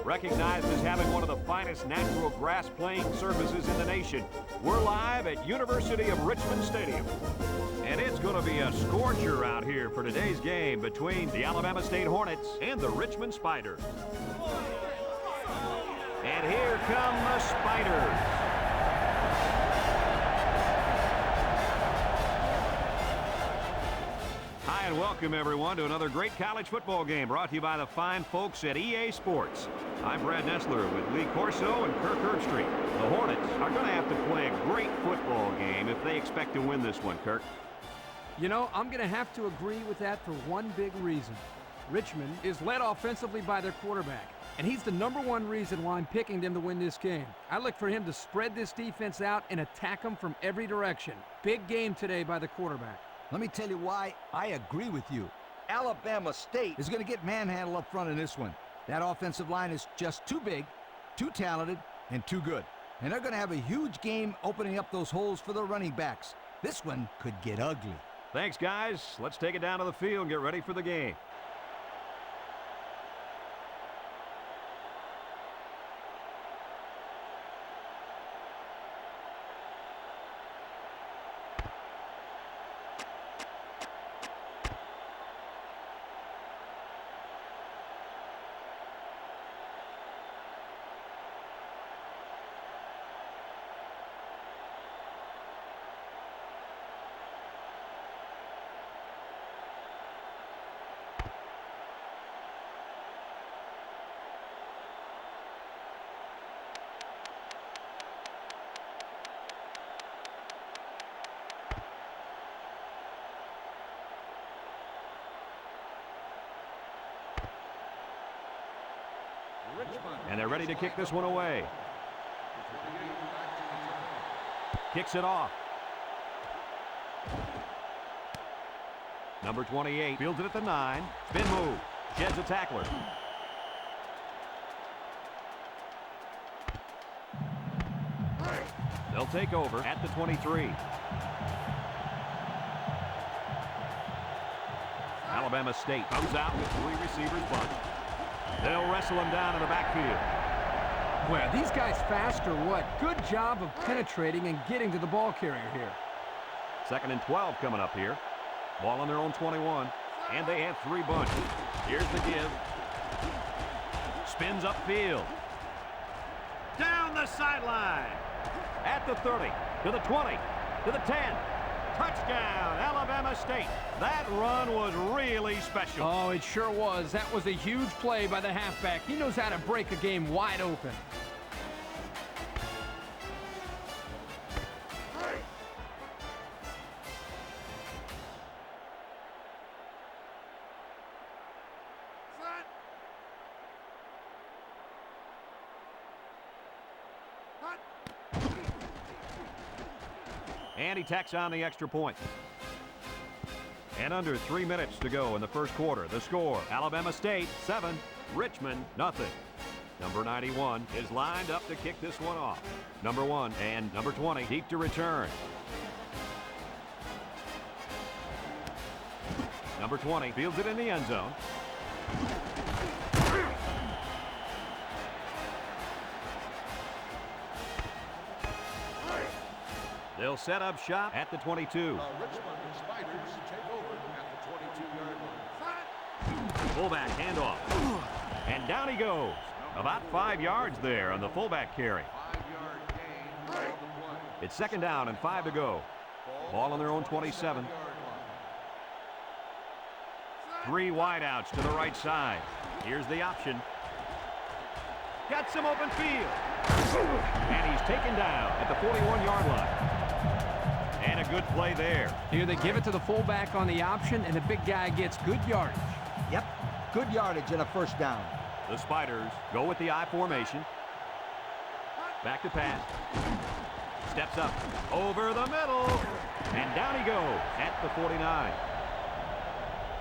recognized as having one of the finest natural grass playing surfaces in the nation. We're live at University of Richmond Stadium. And it's going to be a scorcher out here for today's game between the Alabama State Hornets and the Richmond Spiders. And here come the Spiders. Hi and welcome everyone to another great college football game brought to you by the fine folks at EA Sports. I'm Brad Nessler with Lee Corso and Kirk Herbstreit. The Hornets are going to have to play a great football game if they expect to win this one, Kirk. You know, I'm going to have to agree with that for one big reason. Richmond is led offensively by their quarterback, and he's the #1 reason why I'm picking them to win this game. I look for him to spread this defense out and attack them from every direction. Big game today by the quarterback. Let me tell you why I agree with you. Alabama State is going to get manhandled up front in this one. That offensive line is just too big, too talented, and too good. And they're going to have a huge game opening up those holes for the running backs. This one could get ugly. Thanks, guys. Let's take it down to the field and get ready for the game. And they're ready to kick this one away. Kicks it off. Number 28 fields it at the 9. Spin move. Sheds a tackler. They'll take over at the 23. Alabama State comes out with 3 receivers bunch. They'll wrestle him down in the backfield. Well, these guys fast or what? Good job of penetrating and getting to the ball carrier here. 2nd and 12 coming up here. Ball on their own 21. And they have 3 bunches. Here's the give. Spins upfield. Down the sideline. At the 30. To the 20. To the 10. Touchdown, Alabama State. That run was really special. Oh, it sure was. That was a huge play by the halfback. He knows how to break a game wide open. And he tacks on the extra point. And under 3 minutes to go in the first quarter. The score, Alabama State 7, Richmond nothing. Number 91 is lined up to kick this one off. Number 1 and number 20 deep to return. Number 20 fields it in the end zone. They'll set up shop at the 22. Richmond Spiders take over at the 22-yard line. Fullback handoff. And down he goes. About 5 yards there on the fullback carry. 5-yard gain on the play. It's 2nd down and 5 to go. Ball on their own 27. 3 wideouts to the right side. Here's the option. Got some open field. And he's taken down at the 41-yard line. And a good play there. Here they give it to the fullback on the option, and the big guy gets good yardage. Yep, good yardage and a first down. The Spiders go with the I formation. Back to pass. Steps up over the middle. And down he goes at the 49.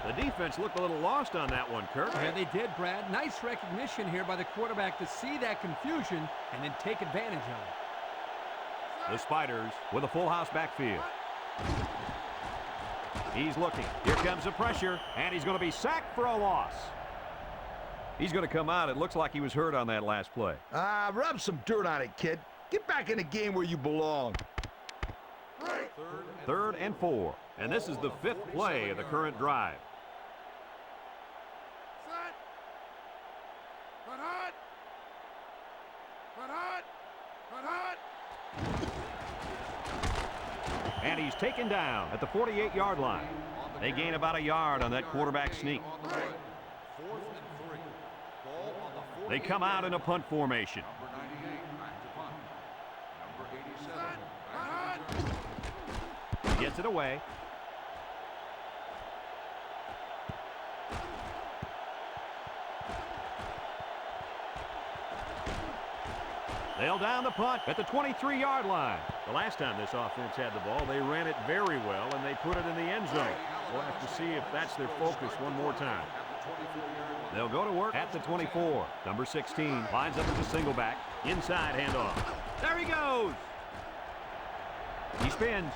The defense looked a little lost on that one, Kirk. Yeah, they did, Brad. Nice recognition here by the quarterback to see that confusion and then take advantage of it. The Spiders with a full house backfield. He's looking. Here comes the pressure, and he's going to be sacked for a loss. He's going to come out. It looks like he was hurt on that last play. Rub some dirt on it, kid. Get back in the game where you belong. Third and 4. And this is the 5th play of the current drive. Set. Run hot. Run hot. Run hot. And he's taken down at the 48-yard line. They gain about a yard on that quarterback sneak. They come out in a punt formation. Gets it away. They'll down the punt at the 23-yard line. The last time this offense had the ball, they ran it very well, and they put it in the end zone. We'll have to see if that's their focus one more time. They'll go to work at the 24. Number 16 lines up as a single back. Inside handoff. There he goes. He spins.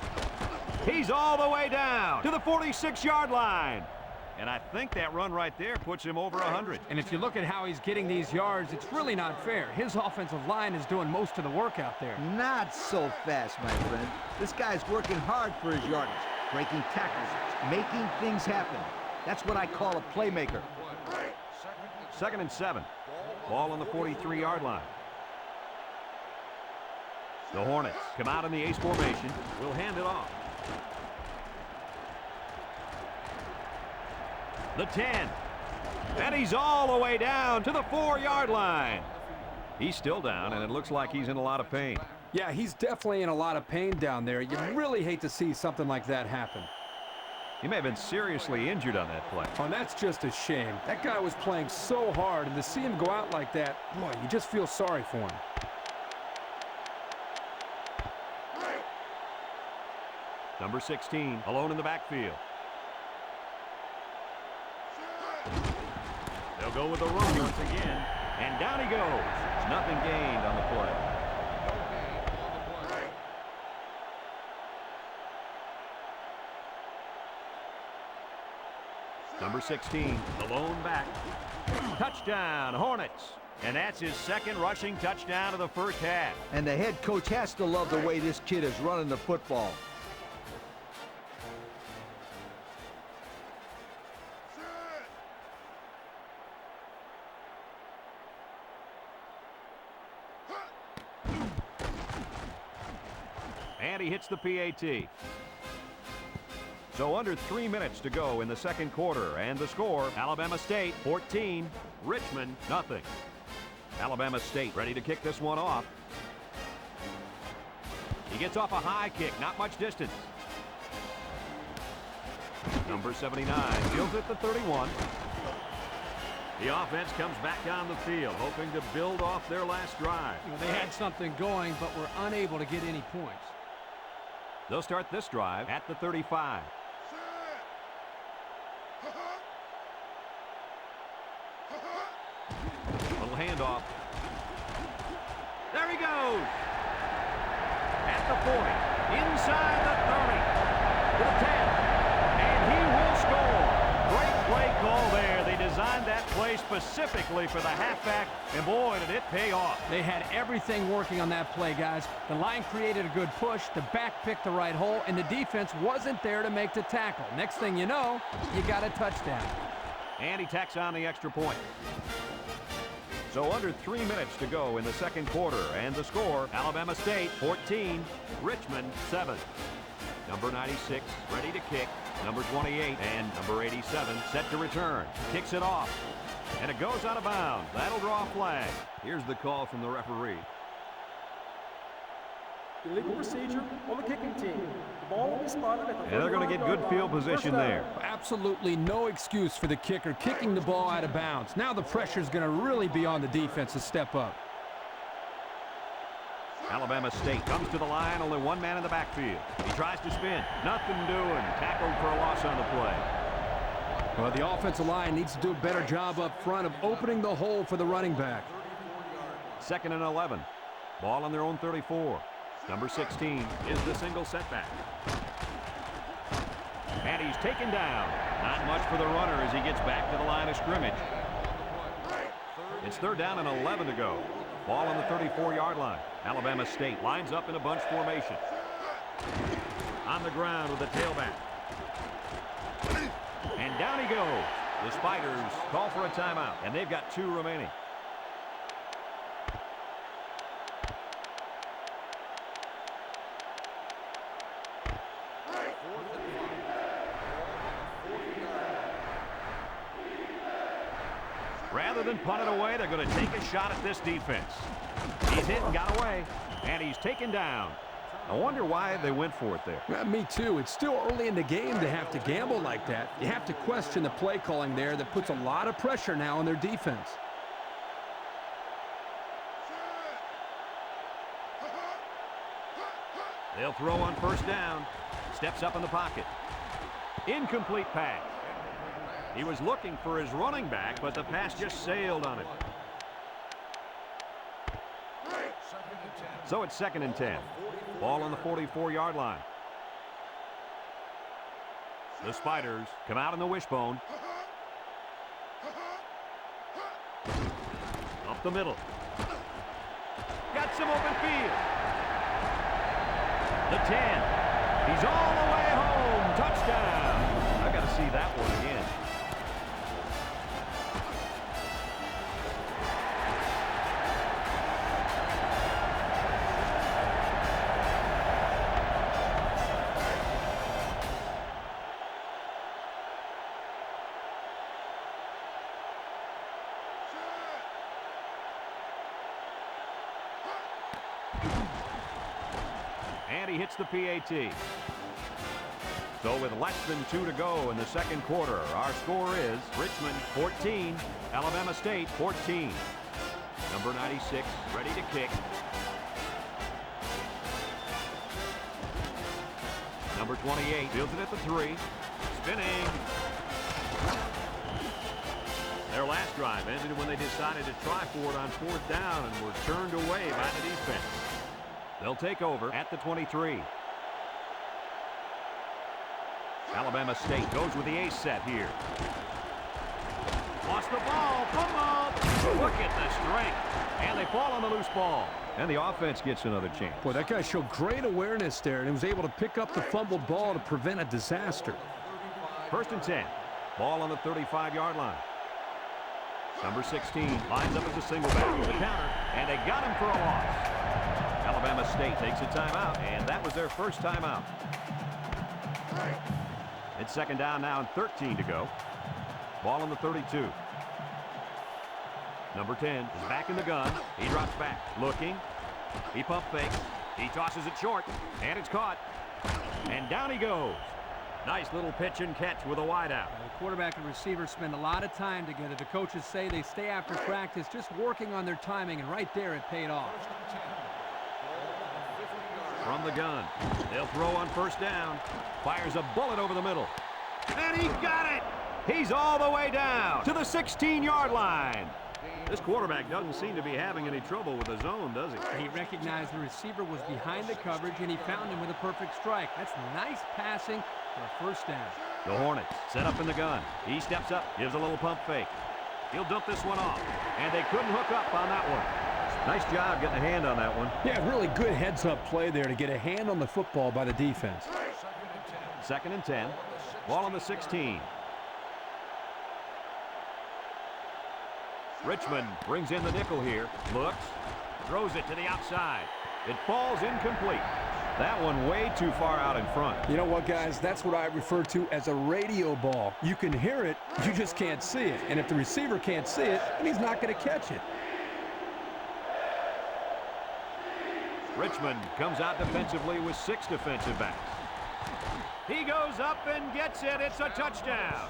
He's all the way down to the 46-yard line. And I think that run right there puts him over 100. And if you look at how he's getting these yards, it's really not fair. His offensive line is doing most of the work out there. Not so fast, my friend. This guy's working hard for his yardage, breaking tackles, making things happen. That's what I call a playmaker. 2nd and 7. Ball on the 43-yard line. The Hornets come out in the ace formation. Will hand it off. The 10. And he's all the way down to the 4-yard line. He's still down, and it looks like he's in a lot of pain. Yeah, he's definitely in a lot of pain down there. You really hate to see something like that happen. He may have been seriously injured on that play. Oh, and that's just a shame. That guy was playing so hard, and to see him go out like that, boy, you just feel sorry for him. Number 16, alone in the backfield. They'll go with the run once again, and down he goes. It's nothing gained on the play. Number 16, the lone back. Touchdown, Hornets. And that's his 2nd rushing touchdown of the first half. And the head coach has to love the way this kid is running the football. And he hits the PAT. So under 3 minutes to go in the 2nd quarter, and the score, Alabama State 14, Richmond nothing. Alabama State ready to kick this one off. He gets off a high kick, not much distance. Number 79 fields at the 31. The offense comes back on the field, hoping to build off their last drive. They had something going, but were unable to get any points. They'll start this drive at the 35. Little handoff. There he goes. At the 40. Inside the 30. To the 10. And he will score. Great play call there. They designed that play specifically for the halfback, and boy, did it pay off. They had everything working on that play, guys. The line created a good push, the back picked the right hole, and the defense wasn't there to make the tackle. Next thing you know, you got a touchdown. And he tacks on the extra point. So under 3 minutes to go in the 2nd quarter, and the score, Alabama State 14, Richmond 7. Number 96 ready to kick. Number 28 and number 87 set to return. Kicks it off. And it goes out of bounds. That'll draw a flag. Here's the call from the referee. Illegal procedure on the kicking team. The ball will be spotted at the And they're going to get good field position there. Absolutely no excuse for the kicker kicking the ball out of bounds. Now the pressure's going to really be on the defense to step up. Alabama State comes to the line, only one man in the backfield. He tries to spin. Nothing doing. Tackled for a loss on the play. Well, the offensive line needs to do a better job up front of opening the hole for the running back. 2nd and 11. Ball on their own 34. Number 16 is the single setback. And he's taken down. Not much for the runner as he gets back to the line of scrimmage. It's 3rd down and 11 to go. Ball on the 34-yard line. Alabama State lines up in a bunch formation. On the ground with the tailback. And down he goes. The Spiders call for a timeout, and they've got 2 remaining. Rather than punt it away, they're going to take a shot at this defense. He's hit and got away, and he's taken down. I wonder why they went for it there. Well, me too. It's still early in the game to have to gamble like that. You have to question the play calling there that puts a lot of pressure now on their defense. They'll throw on 1st down. Steps up in the pocket. Incomplete pass. He was looking for his running back, but the pass just sailed on him. So it's 2nd and 10. Ball on the 44-yard line. The Spiders come out in the wishbone. Up the middle. Got some open field. The 10. He's all the way home. Touchdown. I got to see that one again. And he hits the PAT. So with less than 2 to go in the 2nd quarter, our score is Richmond 14, Alabama State 14. Number 96 ready to kick. Number 28 fields it at the 3. Spinning. Their last drive ended when they decided to try for it on 4th down and were turned away by the defense. They'll take over at the 23. Alabama State goes with the ace set here. Lost the ball. Fumble. Look at the strength. And they fall on the loose ball. And the offense gets another chance. Boy, that guy showed great awareness there, and he was able to pick up the fumbled ball to prevent a disaster. 1st and 10. Ball on the 35-yard line. Number 16 lines up as a single back to the counter, and they got him for a loss. Alabama State takes a timeout, and that was their first timeout. It's 2nd down now and 13 to go. Ball on the 32. Number 10 is back in the gun. He drops back, looking. He pump fakes. He tosses it short, and it's caught. And down he goes. Nice little pitch and catch with a wideout. The quarterback and receiver spend a lot of time together. The coaches say they stay after practice just working on their timing, and right there it paid off. From the gun, they'll throw on 1st down. Fires a bullet over the middle. And he got it! He's all the way down to the 16-yard line. This quarterback doesn't seem to be having any trouble with the zone, does he? He recognized the receiver was behind the coverage, and he found him with a perfect strike. That's nice passing for a 1st down. The Hornets set up in the gun. He steps up, gives a little pump fake. He'll dump this one off, and they couldn't hook up on that one. Nice job getting a hand on that one. Yeah, really good heads-up play there to get a hand on the football by the defense. 2nd and 10. Ball on the 16. Richmond brings in the nickel here. Looks. Throws it to the outside. It falls incomplete. That one way too far out in front. You know what, guys? That's what I refer to as a radio ball. You can hear it, you just can't see it. And if the receiver can't see it, then he's not going to catch it. Richmond comes out defensively with 6 defensive backs. He goes up and gets it. It's a touchdown.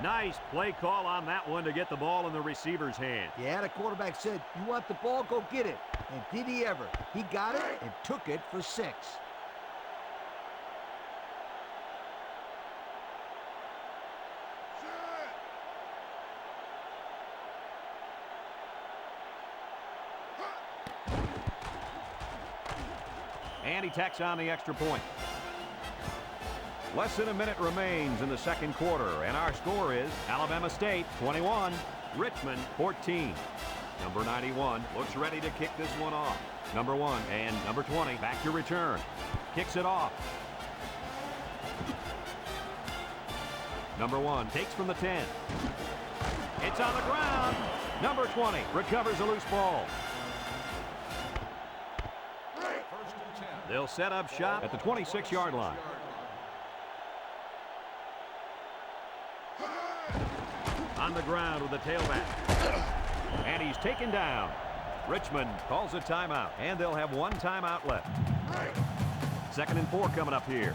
Nice play call on that one to get the ball in the receiver's hand. Yeah, the quarterback said, you want the ball, go get it. And did he ever? He got it and took it for 6. And he tacks on the extra point. Less than a minute remains in the 2nd quarter, and our score is Alabama State 21, Richmond 14. Number 91 looks ready to kick this one off. Number 1 and number 20 back to return. Kicks it off. Number 1 takes from the 10. It's on the ground. Number 20 recovers a loose ball. First and 10. They'll set up shop at the 26-yard line. On the ground with the tailback. And he's taken down. Richmond calls a timeout, and they'll have one timeout left. 2nd and 4 coming up here.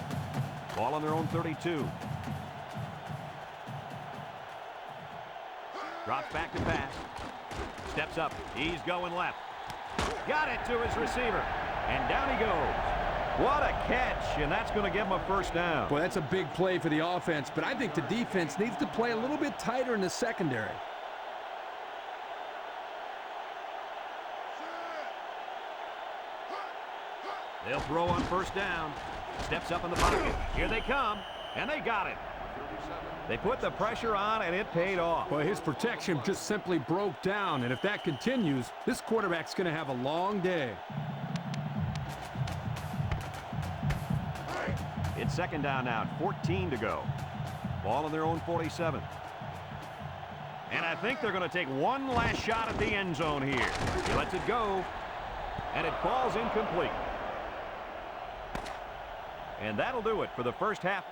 Ball on their own 32. Drops back to pass. Steps up. He's going left. Got it to his receiver. And down he goes. What a catch, and that's going to give him a first down. Boy, that's a big play for the offense, but I think the defense needs to play a little bit tighter in the secondary. They'll throw on first down. Steps up in the pocket. Here they come, and they got it. They put the pressure on, and it paid off. Boy, his protection just simply broke down, and if that continues, this quarterback's going to have a long day. It's 2nd down now, 14 to go. Ball on their own 47. And I think they're going to take one last shot at the end zone here. He lets it go, and it falls incomplete. And that'll do it for the first half.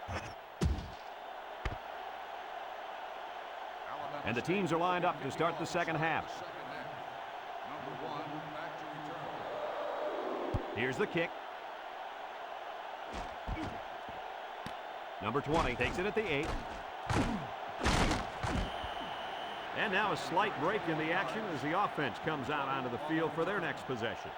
And the teams are lined up to start the second half. Number 1 back to return. Here's the kick. Number 20 takes it at the 8. And now a slight break in the action as the offense comes out onto the field for their next possession.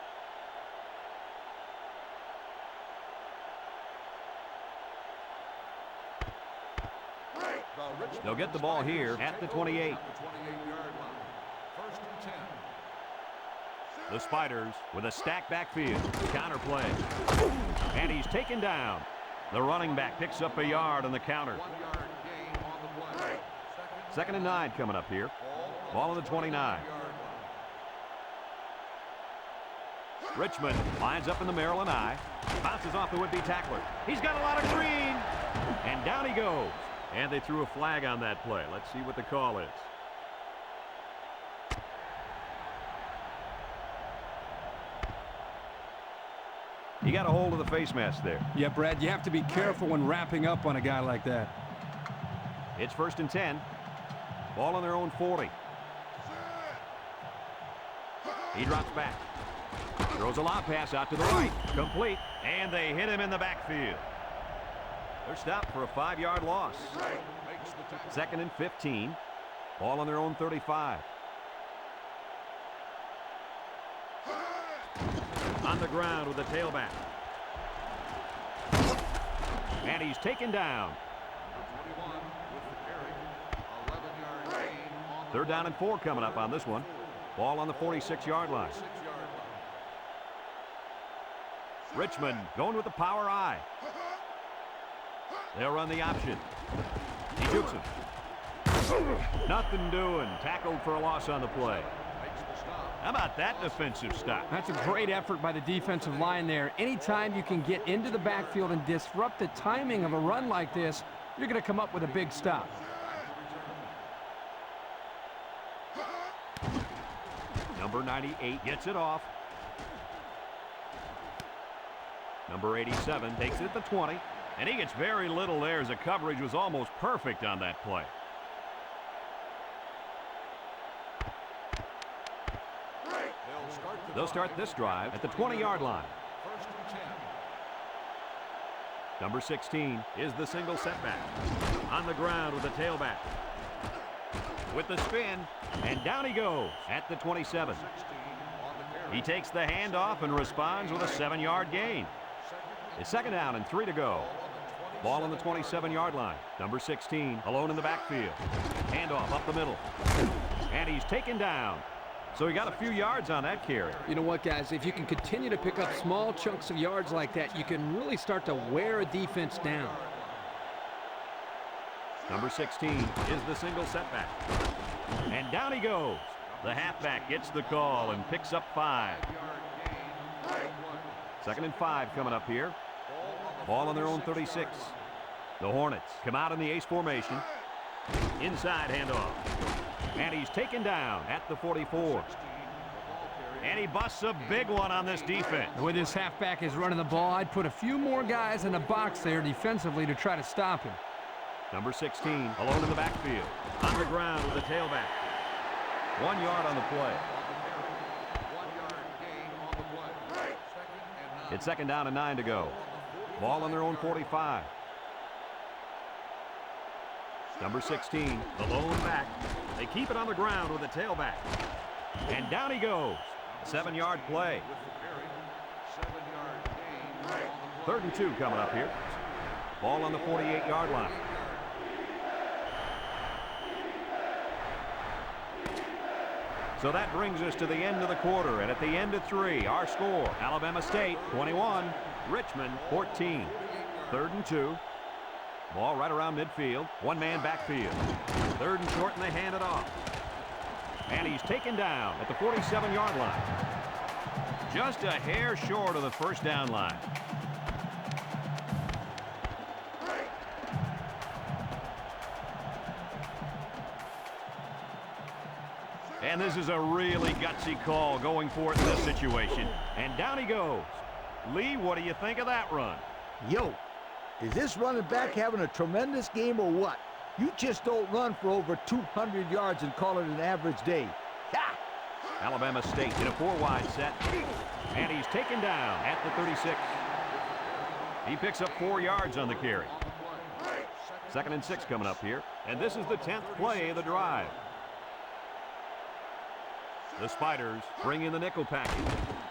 They'll get the ball here at the 28. First and 10. The Spiders with a stacked backfield. Counter play. And he's taken down. The running back picks up a yard on the counter. 1 yard gain on the play. 2nd and 9 coming up here. Ball on the 29. Richmond lines up in the Maryland I. Bounces off the would-be tackler. He's got a lot of green. And down he goes. And they threw a flag on that play. Let's see what the call is. He got a hold of the face mask there. Yeah, Brad, you have to be careful when wrapping up on a guy like that. It's 1st and 10. Ball on their own 40. He drops back. Throws a lob pass out to the right. Complete. And they hit him in the backfield. They're stopped for a 5-yard loss. 2nd and 15. Ball on their own 35. On the ground with the tailback. And he's taken down. 21 with the carry. 11-yard gain on the 3rd down and 4 coming up on this one. Ball on the 46-yard line. 6-yard line. Richmond going with the power I. They'll run the option. He jukes him. Nothing doing. Tackled for a loss on the play. Makes the stop. How about that defensive stop? That's a great effort by the defensive line there. Anytime you can get into the backfield and disrupt the timing of a run like this, you're going to come up with a big stop. Number 98 gets it off. Number 87 takes it at the 20. And he gets very little there as the coverage was almost perfect on that play. They'll start this drive at the 20-yard line. 1st and 10. Number 16 is the single setback. On the ground with the tailback. With the spin, and down he goes at the 27. 16 on the carry. He takes the handoff and responds with a 7-yard gain. It's 2nd down and 3 to go. Ball on the 27-yard line. Number 16 alone in the backfield. Handoff up the middle. And he's taken down. So he got a few yards on that carry. You know what, guys? If you can continue to pick up small chunks of yards like that, you can really start to wear a defense down. Number 16 is the single setback. And down he goes The halfback gets the call and picks up 5. 2nd and 5 coming up here. Ball on their own 36. The Hornets come out in the ace formation. Inside handoff. And he's taken down at the 44. And he busts a big one on this defense. The way this halfback is running the ball, I'd put a few more guys in the box there defensively to try to stop him. Number 16 alone in the backfield. On the ground with the tailback. 1 yard on the play. It's 2nd down and 9 to go. Ball on their own 45. Number 16, the lone back. They keep it on the ground with the tailback. And down he goes. 7-yard play. 3rd and 2 coming up here. Ball on the 48-yard line. So that brings us to the end of the quarter, and at the end of 3, our score, Alabama State 21, Richmond 14. 3rd and 2. Ball right around midfield. 1-man backfield. 3rd and short, and they hand it off. And he's taken down at the 47-yard line. Just a hair short of the 1st down line. And this is a really gutsy call going for it in this situation. And down he goes. Lee, what do you think of that run? Yo, is this running back having a tremendous game or what? You just don't run for over 200 yards and call it an average day. Ha! Alabama State in a 4-wide set. And he's taken down at the 36. He picks up 4 yards on the carry. 2nd and 6 coming up here. And this is the 10th play of the drive. The Spiders bring in the nickel package.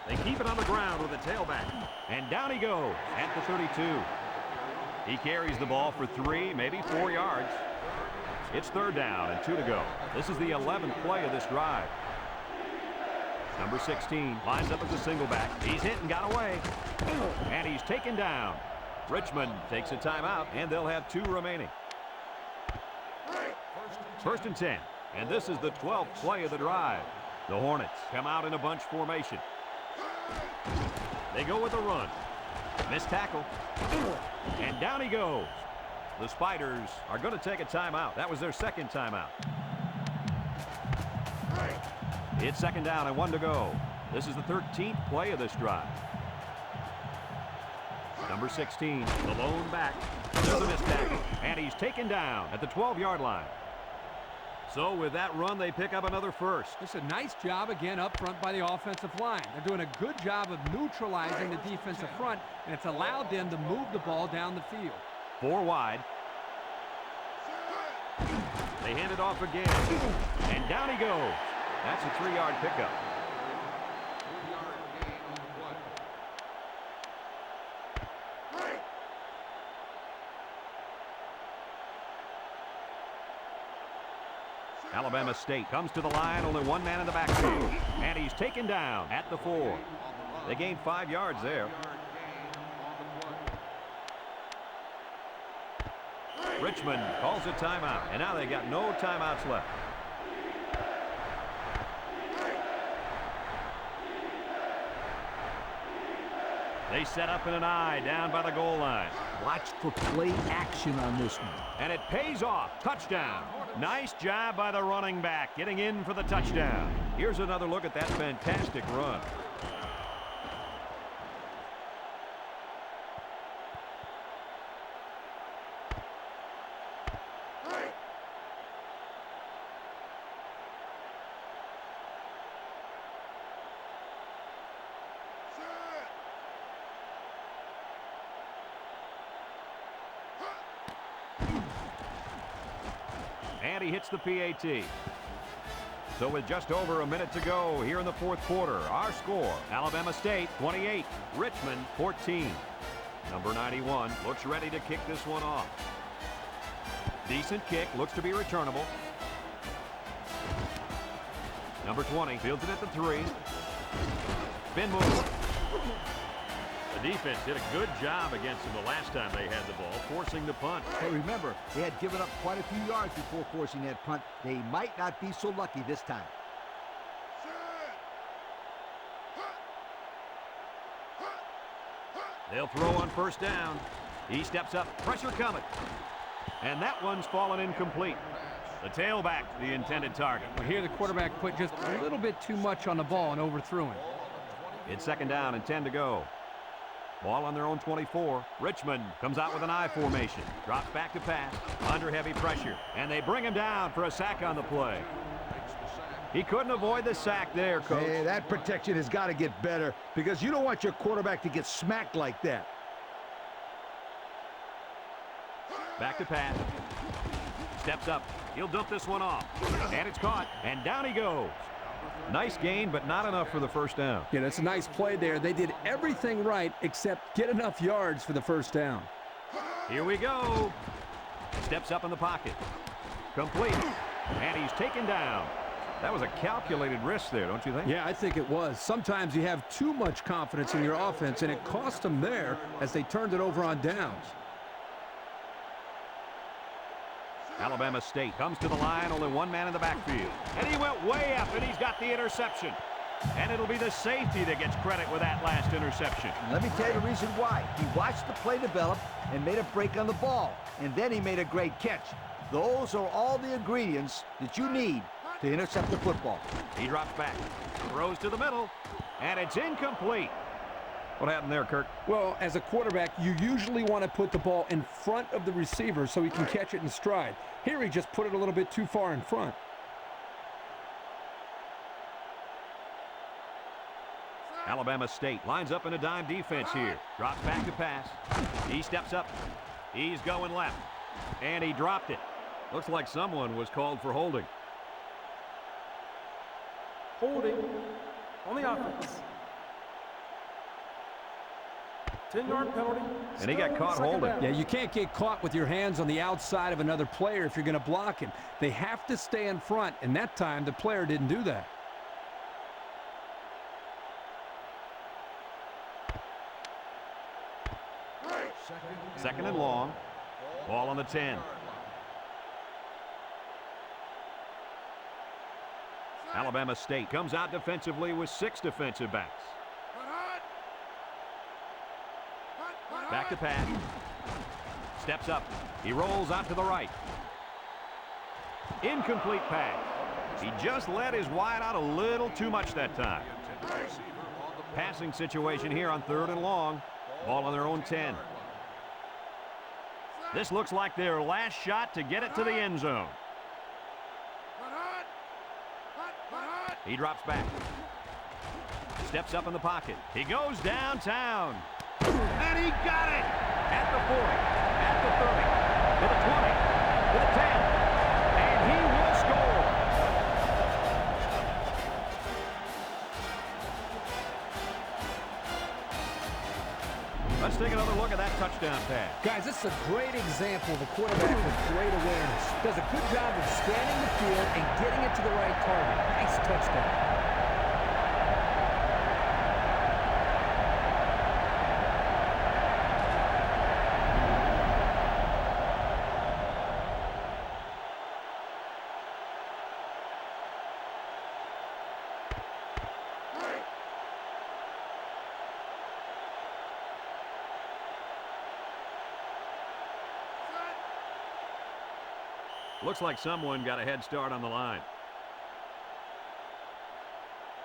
They keep it on the ground with a tailback. And down he goes at the 32. He carries the ball for 3, maybe 4 yards. It's 3rd down and 2 to go. This is the 11th play of this drive. Number 16 lines up as a single back. He's hit and got away. And he's taken down. Richmond takes a timeout, and they'll have 2 remaining. 1st and 10. And this is the 12th play of the drive. The Hornets come out in a bunch formation. They go with a run. Missed tackle. And down he goes. The Spiders are going to take a timeout. That was their 2nd timeout. It's 2nd down and 1 to go. This is the 13th play of this drive. Number 16, the lone back. There's a missed tackle. And he's taken down at the 12-yard line. So with that run, they pick up another 1st. It's a nice job again up front by the offensive line. They're doing a good job of neutralizing the defensive front, and it's allowed them to move the ball down the field. 4 wide. They hand it off again. And down he goes. That's a 3-yard pickup. Alabama State comes to the line, only 1 man in the backfield. And he's taken down at the 4. They gained 5 yards there. Richmond calls a timeout, and now they got no timeouts left. They set up in an I down by the goal line. Watch for play action on this one. And it pays off. Touchdown. Nice job by the running back getting in for the touchdown. Here's another look at that fantastic run. And he hits the PAT. So with just over a minute to go here in the 4th quarter, our score, Alabama State 28, Richmond 14. Number 91 looks ready to kick this one off. Decent kick, looks to be returnable. Number 20 fields it at the 3. Spin move. The defense did a good job against them the last time they had the ball, forcing the punt. Hey, remember, they had given up quite a few yards before forcing that punt. They might not be so lucky this time. They'll throw on first down. He steps up, pressure coming. And that one's fallen incomplete. The tailback, the intended target. Well, here the quarterback put just a little bit too much on the ball and overthrew him. It's second down and 10 to go. Ball on their own 24. Richmond comes out with an I formation. Drops back to pass. Under heavy pressure. And they bring him down for a sack on the play. He couldn't avoid the sack there, Coach. Hey, that protection has got to get better because you don't want your quarterback to get smacked like that. Back to pass. Steps up. He'll dump this one off. And it's caught. And down he goes. Nice gain, but not enough for the first down. Yeah, that's a nice play there. They did everything right except get enough yards for the first down. Here we go. Steps up in the pocket. Complete. And he's taken down. That was a calculated risk there, don't you think? Yeah, I think it was. Sometimes you have too much confidence in your offense, and it cost them there as they turned it over on downs. Alabama State comes to the line, only one man in the backfield. And he went way up, and he's got the interception. And it'll be the safety that gets credit with that last interception. Let me tell you the reason why. He watched the play develop and made a break on the ball. And then he made a great catch. Those are all the ingredients that you need to intercept the football. He drops back, throws to the middle, and it's incomplete. What happened there, Kirk? Well, as a quarterback, you usually want to put the ball in front of the receiver so he can catch it in stride. Here he just put it a little bit too far in front. Alabama State lines up in a dime defense here. Drops back to pass. He steps up. He's going left. And he dropped it. Looks like someone was called for holding. Holding on the offense. 10-yard penalty. And he got caught Second holding. down. Yeah, you can't get caught with your hands on the outside of another player if you're going to block him. They have to stay in front, and that time the player didn't do that. Second and long. Ball on the 10. Alabama State comes out defensively with 6 defensive backs. Back to pass. Steps up. He rolls out to the right. Incomplete pass. He just let his wide out a little too much that time. Passing situation here on 3rd and long. Ball on their own 10. This looks like their last shot to get it to the end zone. He drops back. Steps up in the pocket. He goes downtown. And he got it! At the 40, at the 30, to the 20, to the 10. And he will score. Let's take another look at that touchdown pass. Guys, this is a great example of a quarterback with great awareness. Does a good job of scanning the field and getting it to the right target. Nice touchdown. Looks like someone got a head start on the line.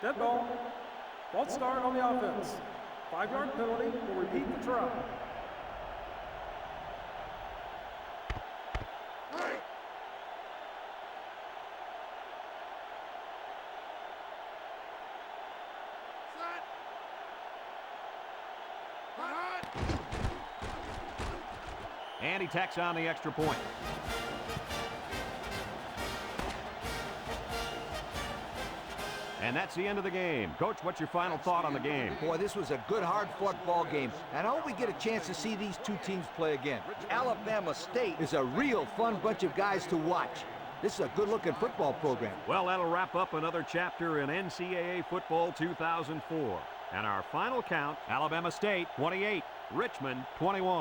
Dead ball. False start on the offense. 5-yard penalty. Will repeat the try. And he tacks on the extra point. And that's the end of the game. Coach, what's your final thought on the game? Boy, this was a good, hard-fought ball game, and I hope we get a chance to see these two teams play again. Alabama State is a real fun bunch of guys to watch. This is a good-looking football program. Well, that'll wrap up another chapter in NCAA football 2004. And our final count, Alabama State 28, Richmond 21.